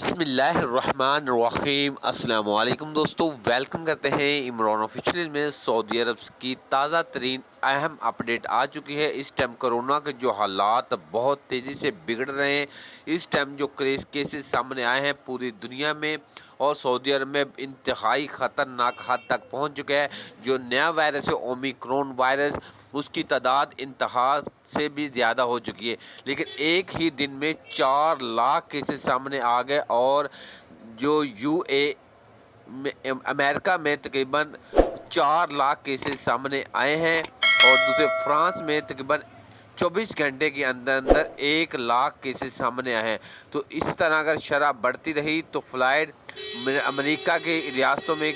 बिस्मिल्लाहिर्रहमानिर्रहीम। अस्सलाम वालेकुम दोस्तों, वेलकम करते हैं इमरान ऑफिशियल में। सऊदी अरब की ताज़ा तरीन अहम अपडेट आ चुकी है। इस टाइम कोरोना के जो हालात बहुत तेज़ी से बिगड़ रहे हैं, इस टाइम जो केसेस सामने आए हैं पूरी दुनिया में और सऊदी अरब में इंतहाई ख़तरनाक हद तक पहुंच चुका है। जो नया वायरस है ओमिक्रॉन वायरस, उसकी तादाद इंतहा से भी ज़्यादा हो चुकी है। लेकिन एक ही दिन में 4 लाख केसेस सामने आ गए और जो अमेरिका में तकरीबन 4 लाख केसेस सामने आए हैं और दूसरे फ्रांस में तकरीबन 24 घंटे के अंदर अंदर 1 लाख केसेस सामने आए हैं। तो इस तरह अगर शरह बढ़ती रही तो फ्लाइट अमेरिका के रियासतों में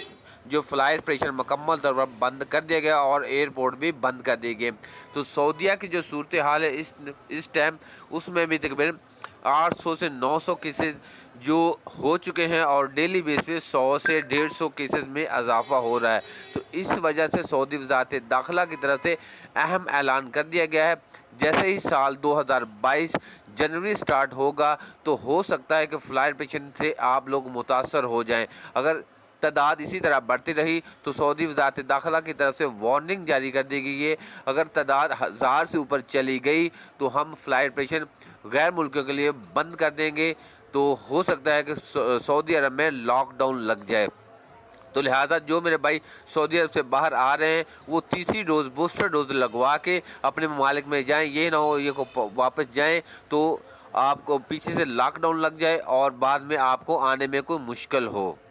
जो फ़्लाइट ऑपरेशन मुकम्मल तौर पर बंद कर दिया गया और एयरपोर्ट भी बंद कर दिए गए। तो सऊदीया की जो सूरत हाल है इस टाइम, उसमें भी तकरीबन 800 से 900 केसेस जो हो चुके हैं और डेली बेस पे 100 से 150 केसेस में इजाफा हो रहा है। तो इस वजह से सऊदी वज़ारत दाखिला की तरफ से अहम ऐलान कर दिया गया है, जैसे ही साल 2022 जनवरी स्टार्ट होगा तो हो सकता है कि फ़्लाइट ऑपरेशन से आप लोग मुतासर हो जाएं। अगर तादाद इसी तरह बढ़ती रही तो सऊदी वज़ारत दाखिला की तरफ से वार्निंग जारी कर दी गई है। अगर तादाद 1000 से ऊपर चली गई तो हम फ़्लाइट ऑपरेशन गैर मुल्कों के लिए बंद कर देंगे। तो हो सकता है कि सऊदी अरब में लॉकडाउन लग जाए। तो लिहाजा जो मेरे भाई सऊदी अरब से बाहर आ रहे हैं वो तीसरी डोज बूस्टर डोज लगवा के अपने ममालिक में जाएं। ये ना हो ये को वापस जाएं तो आपको पीछे से लॉकडाउन लग जाए और बाद में आपको आने में कोई मुश्किल हो।